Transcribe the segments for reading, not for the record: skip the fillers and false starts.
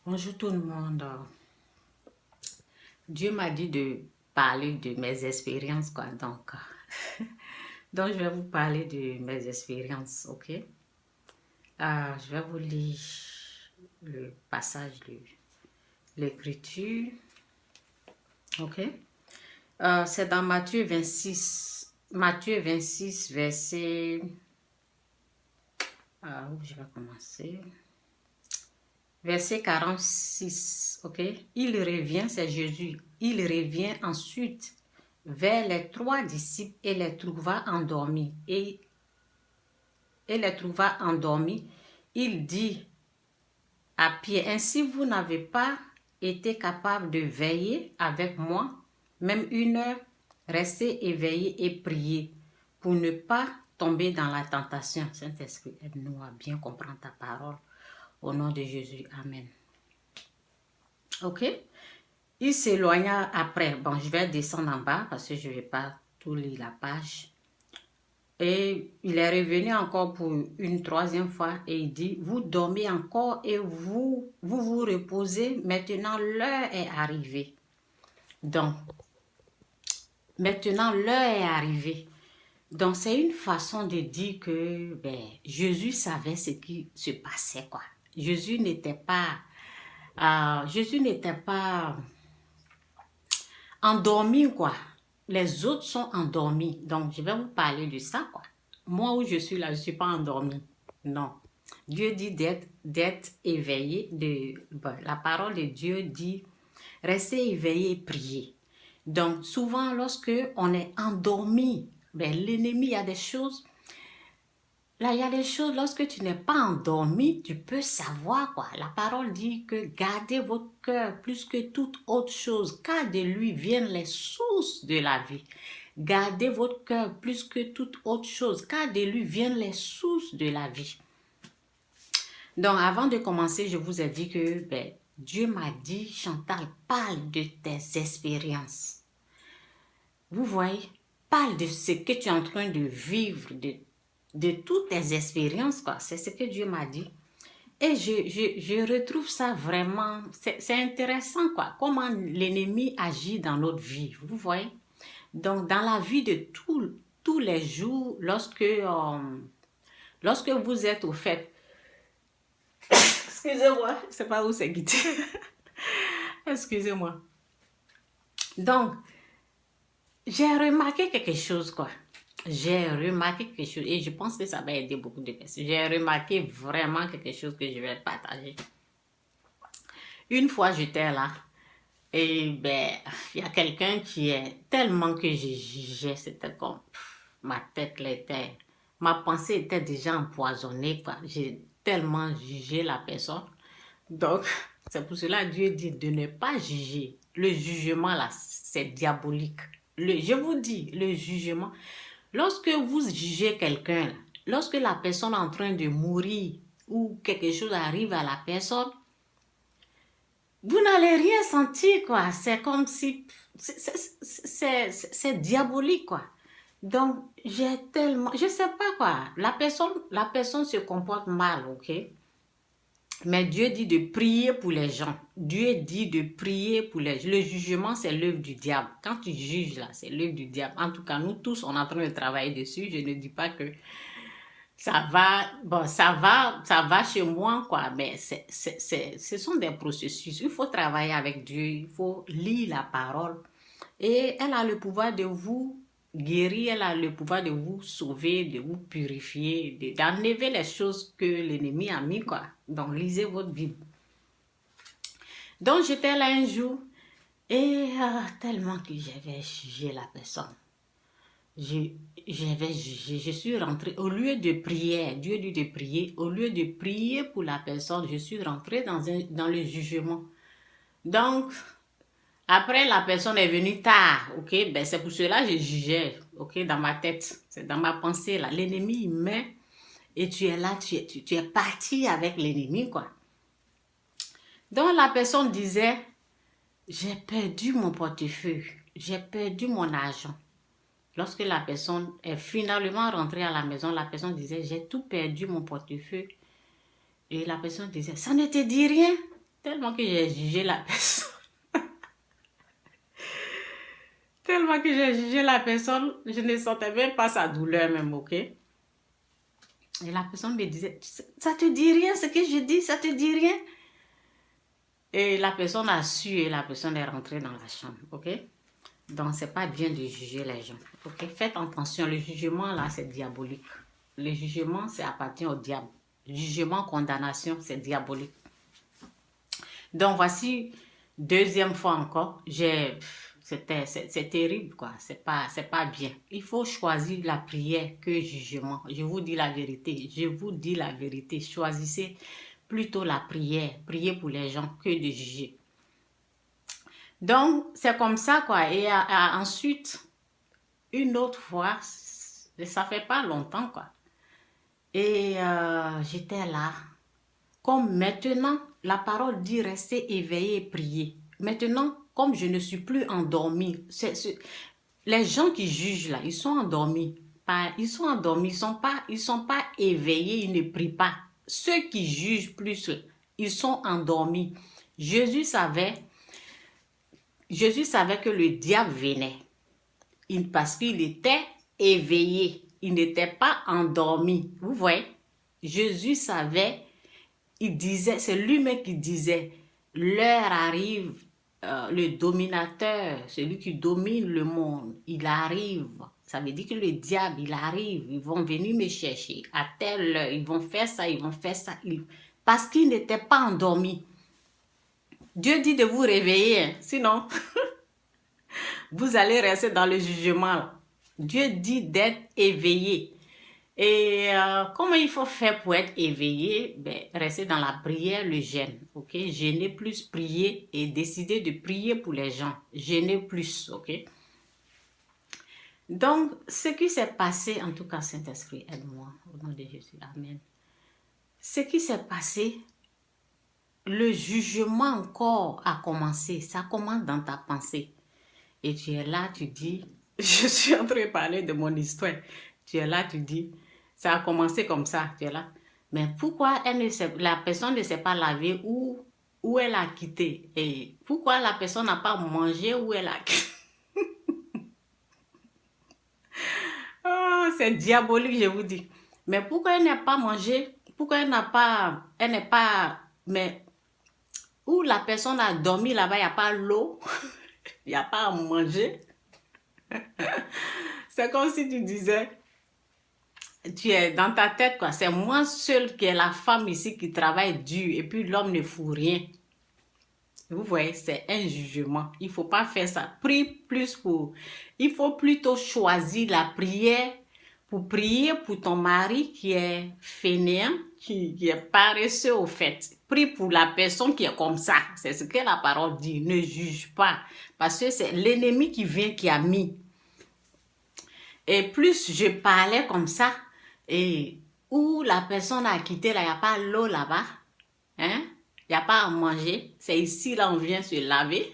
Bonjour tout le monde. Dieu m'a dit de parler de mes expériences, quoi. Donc je vais vous parler de mes expériences, ok? Je vais vous lire le passage de l'écriture, ok? C'est dans Matthieu 26, verset... où je vais commencer? Verset 46, ok? Il revient, c'est Jésus, il revient ensuite vers les 3 disciples et les trouva endormis. Et les trouva endormis. Il dit à Pierre, ainsi vous n'avez pas été capable de veiller avec moi, même 1 heure, restez éveillés et priez pour ne pas tomber dans la tentation. Saint-Esprit, aide-nous à bien comprendre ta parole. Au nom de Jésus, amen. Ok? Il s'éloigna après. Bon, je vais descendre en bas parce que je ne vais pas tout lire la page. Et il est revenu encore pour une 3e fois et il dit, vous dormez encore et vous reposez. Maintenant, l'heure est arrivée. Donc, maintenant, l'heure est arrivée. Donc, c'est une façon de dire que Jésus savait ce qui se passait, quoi. Jésus n'était pas endormi, quoi. Les autres sont endormis. Donc, je vais vous parler de ça, quoi. Moi, où je suis là, je ne suis pas endormie. Non. Dieu dit d'être éveillé. La parole de Dieu dit, restez éveillé et priez. Donc, souvent, lorsque on est endormi, l'ennemi, il y a des choses... Là, il y a des choses, lorsque tu n'es pas endormi, tu peux savoir, quoi. La parole dit que gardez votre cœur plus que toute autre chose, car de lui viennent les sources de la vie. Gardez votre cœur plus que toute autre chose, car de lui viennent les sources de la vie. Donc, avant de commencer, je vous ai dit que Dieu m'a dit, Chantal, parle de tes expériences. Vous voyez, parle de ce que tu es en train de vivre, de toutes tes expériences, quoi. C'est ce que Dieu m'a dit. Et je retrouve ça vraiment, c'est intéressant, quoi. Comment l'ennemi agit dans notre vie, vous voyez. Donc, dans la vie de tous les jours, lorsque vous êtes au fait, excusez-moi, je ne sais pas où c'est quitté. Excusez-moi. Donc, j'ai remarqué quelque chose, quoi. J'ai remarqué quelque chose et je pense que ça va aider beaucoup de personnes. J'ai remarqué vraiment quelque chose que je vais partager. Une fois, j'étais là et il y a quelqu'un qui est tellement que j'ai jugé, c'était comme ma tête l'était, ma pensée était déjà empoisonnée, quoi. J'ai tellement jugé la personne. Donc, c'est pour cela que Dieu dit de ne pas juger. Le jugement là, c'est diabolique. Je vous dis, le jugement... Lorsque vous jugez quelqu'un, lorsque la personne est en train de mourir ou quelque chose arrive à la personne, vous n'allez rien sentir, quoi. C'est comme si... C'est diabolique, quoi. Donc, j'ai tellement... Je sais pas, quoi. La personne se comporte mal, ok? Mais Dieu dit de prier pour les gens. Dieu dit de prier pour les gens. Le jugement, c'est l'œuvre du diable. Quand tu juges, là, c'est l'œuvre du diable. En tout cas, nous tous, on est en train de travailler dessus. Je ne dis pas que ça va, bon, ça va chez moi, quoi. Mais ce sont des processus. Il faut travailler avec Dieu. Il faut lire la parole. Et elle a le pouvoir de vous guérir, elle a le pouvoir de vous sauver, de vous purifier, d'enlever les choses que l'ennemi a mis, quoi. Donc, lisez votre Bible. Donc, j'étais là un jour et tellement que j'avais jugé la personne. J'avais jugé, je suis rentrée, au lieu de prier, Dieu dit de prier, au lieu de prier pour la personne, je suis rentrée dans le jugement. Donc, après, la personne est venue tard, ok? C'est pour cela que je jugeais, ok? Dans ma tête, c'est dans ma pensée, là. L'ennemi, il met, et tu es là, tu es parti avec l'ennemi, quoi. Donc, la personne disait, j'ai perdu mon portefeuille, j'ai perdu mon argent. Lorsque la personne est finalement rentrée à la maison, la personne disait, j'ai tout perdu mon portefeuille. Et la personne disait, ça ne te dit rien? tellement que j'ai jugé la personne. Tellement que j'ai jugé la personne, je ne sentais même pas sa douleur même, ok? Et la personne me disait, ça te dit rien ce que je dis, ça te dit rien? Et la personne a su et la personne est rentrée dans la chambre, ok? Donc, c'est pas bien de juger les gens, ok? Faites attention, le jugement là, c'est diabolique. Le jugement, ça appartient au diable. Le jugement, condamnation, c'est diabolique. Donc, voici, deuxième fois encore, c'est terrible, quoi. C'est pas bien. Il faut choisir la prière que le jugement. Je vous dis la vérité. Je vous dis la vérité. Choisissez plutôt la prière. Priez pour les gens que de juger. Donc, c'est comme ça, quoi. Et ensuite, une autre fois, ça fait pas longtemps, quoi. Et j'étais là. Comme maintenant, la parole dit rester éveillé et prier. Maintenant, comme je ne suis plus endormie, les gens qui jugent là, ils sont endormis. Ils sont endormis, ils sont pas éveillés, ils ne prient pas. Ceux qui jugent plus, ils sont endormis. Jésus savait que le diable venait. Parce qu'il était éveillé. Il n'était pas endormi. Vous voyez? Jésus savait. Il disait, c'est lui-même qui disait, l'heure arrive, le dominateur, celui qui domine le monde, il arrive. Ça veut dire que le diable, il arrive, ils vont venir me chercher. À telle heure, ils vont faire ça, ils vont faire ça. Parce qu'il n'était pas endormi. Dieu dit de vous réveiller, hein. Sinon, vous allez rester dans le jugement, là. Dieu dit d'être éveillé. Et comment il faut faire pour être éveillé? Ben, rester dans la prière, le jeûne, ok? Jeûner plus, prier et décider de prier pour les gens. Jeûner plus, ok? Donc, ce qui s'est passé, en tout cas, Saint-Esprit, aide-moi, au nom de Jésus, amen. Ce qui s'est passé, le jugement encore a commencé. Ça commence dans ta pensée. Et tu es là, tu dis, je suis en train de parler de mon histoire. Tu es là, tu dis, ça a commencé comme ça, tu es là. Mais pourquoi la personne ne s'est pas lavée où elle a quitté? Et pourquoi la personne n'a pas mangé où elle a quitté? Oh, c'est diabolique, je vous dis. Mais pourquoi elle n'a pas mangé? Pourquoi elle n'est pas, mais où la personne a dormi là-bas, il n'y a pas l'eau, il n'y a pas à manger. C'est comme si tu disais, tu es dans ta tête, quoi. C'est moi seule qui est la femme ici qui travaille dur et puis l'homme ne fout rien. Vous voyez, c'est un jugement. Il ne faut pas faire ça. Prie plus pour... Il faut plutôt choisir la prière pour prier pour ton mari qui est fainéant, qui est paresseux au fait. Prie pour la personne qui est comme ça. C'est ce que la parole dit. Ne juge pas. Parce que c'est l'ennemi qui vient, qui a mis. Et plus je parlais comme ça, et où la personne a quitté, là, il n'y a pas l'eau là-bas, hein? Il n'y a pas à manger, c'est ici, là, on vient se laver.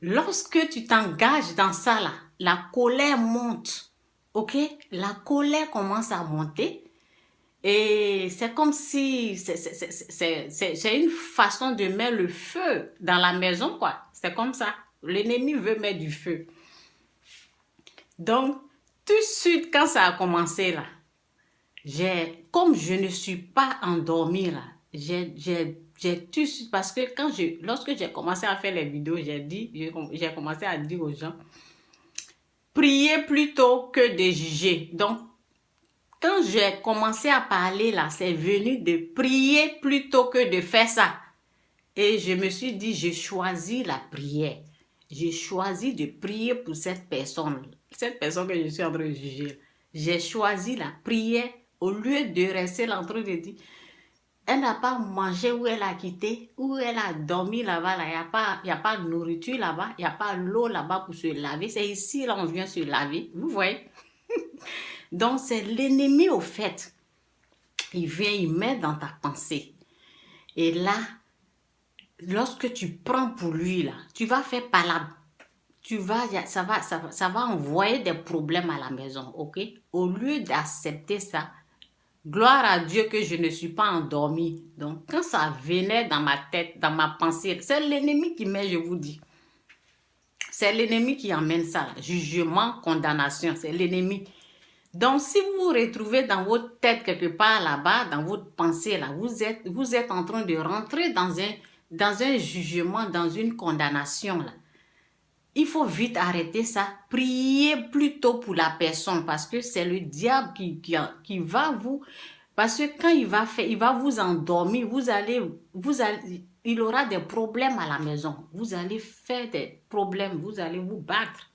Lorsque tu t'engages dans ça, là, la colère monte, ok? La colère commence à monter, et c'est comme si, c'est une façon de mettre le feu dans la maison, quoi. C'est comme ça. L'ennemi veut mettre du feu. Donc, tout de suite, quand ça a commencé, là, comme je ne suis pas endormie, là, j'ai tout de suite, parce que lorsque j'ai commencé à faire les vidéos, j'ai commencé à dire aux gens, priez plutôt que de juger. Donc, quand j'ai commencé à parler, là, c'est venu de prier plutôt que de faire ça. Et je me suis dit, j'ai choisi la prière. J'ai choisi de prier pour cette personne que je suis en train de juger. J'ai choisi la prière au lieu de rester là en train de dire, elle n'a pas mangé où elle a quitté, où elle a dormi là-bas, là. Il n'y a pas de nourriture là-bas, il n'y a pas l'eau là-bas pour se laver. C'est ici, là, on vient se laver. Vous voyez? Donc, c'est l'ennemi au fait. Il vient, il met dans ta pensée. Et là, lorsque tu prends pour lui, là, tu vas faire palabre. Ça va envoyer des problèmes à la maison, ok? Au lieu d'accepter ça, Gloire à Dieu que je ne suis pas endormie. Donc, quand ça venait dans ma tête, dans ma pensée, c'est l'ennemi qui met, je vous dis. C'est l'ennemi qui emmène ça. Là. Jugement, condamnation, c'est l'ennemi. Donc, si vous vous retrouvez dans votre tête quelque part là-bas, dans votre pensée, là, vous êtes en train de rentrer dans un jugement, dans une condamnation. Là. Il faut vite arrêter ça. Priez plutôt pour la personne parce que c'est le diable qui va vous... Parce que quand il va vous endormir, il aura des problèmes à la maison. Vous allez faire des problèmes, vous allez vous battre.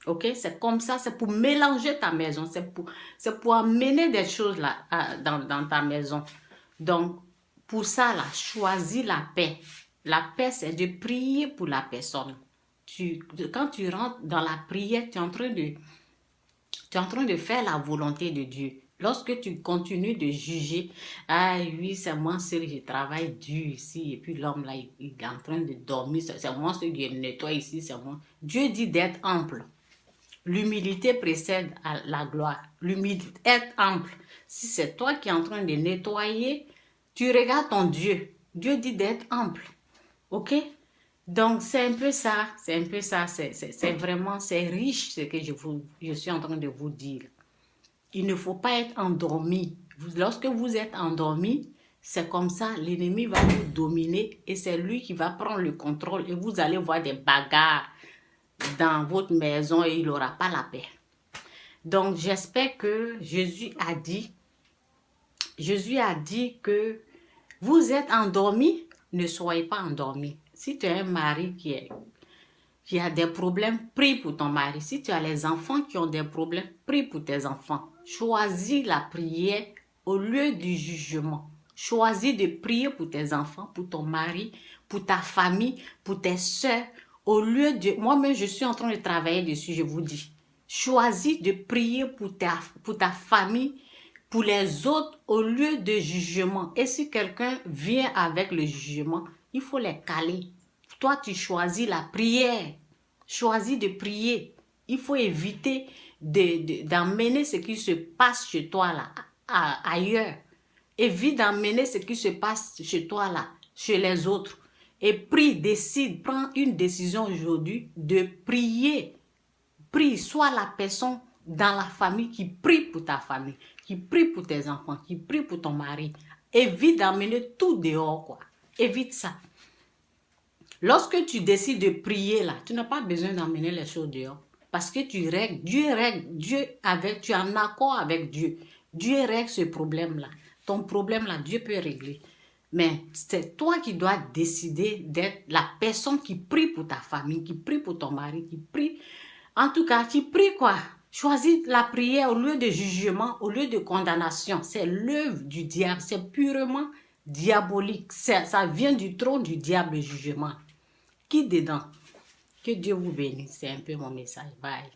Ok, c'est comme ça, c'est pour mélanger ta maison, c'est pour amener des choses là, dans ta maison. Donc, pour ça, là, choisis la paix. La paix, c'est de prier pour la personne. Quand tu rentres dans la prière, tu es en train de faire la volonté de Dieu. Lorsque tu continues de juger, ah oui, c'est moi seul, je travaille dur ici, et puis l'homme là, il est en train de dormir, c'est moi seul qui nettoie ici, c'est moi. Dieu dit d'être ample. L'humilité précède à la gloire. L'humilité, être ample. Si c'est toi qui es en train de nettoyer, tu regardes ton Dieu. Dieu dit d'être ample. Ok? Donc, c'est un peu ça. C'est un peu ça. C'est vraiment, c'est riche ce que je suis en train de vous dire. Il ne faut pas être endormi. Lorsque vous êtes endormi, c'est comme ça, l'ennemi va vous dominer et c'est lui qui va prendre le contrôle et vous allez voir des bagarres dans votre maison et il n'aura pas la paix. Donc, j'espère que Jésus a dit que vous êtes endormi, ne soyez pas endormi. Si tu as un mari qui a des problèmes, prie pour ton mari. Si tu as les enfants qui ont des problèmes, prie pour tes enfants. Choisis la prière au lieu du jugement. Choisis de prier pour tes enfants, pour ton mari, pour ta famille, pour tes soeurs. Au lieu de... Moi-même, je suis en train de travailler dessus, je vous dis. Choisis de prier pour ta famille, pour les autres, au lieu de jugement. Et si quelqu'un vient avec le jugement, il faut les caler. Toi, tu choisis la prière. Choisis de prier. Il faut éviter d'emmener ce qui se passe chez toi là, ailleurs. Évite d'emmener ce qui se passe chez toi là, chez les autres. Et prie, décide, prends une décision aujourd'hui de prier. Prie, sois la personne dans la famille qui prie pour ta famille, qui prie pour tes enfants, qui prie pour ton mari. Évite d'emmener tout dehors, quoi. Évite ça. Lorsque tu décides de prier là, tu n'as pas besoin d'emmener les choses dehors. Parce que tu règles, tu es en accord avec Dieu. Dieu règle ce problème-là. Ton problème-là, Dieu peut régler. Mais c'est toi qui dois décider d'être la personne qui prie pour ta famille, qui prie pour ton mari, qui prie. En tout cas, qui prie quoi? Choisis la prière au lieu de jugement, au lieu de condamnation. C'est l'œuvre du diable, c'est purement diabolique. Ça vient du trône du diable, le jugement. Qui dedans? Que Dieu vous bénisse. C'est un peu mon message. Bye.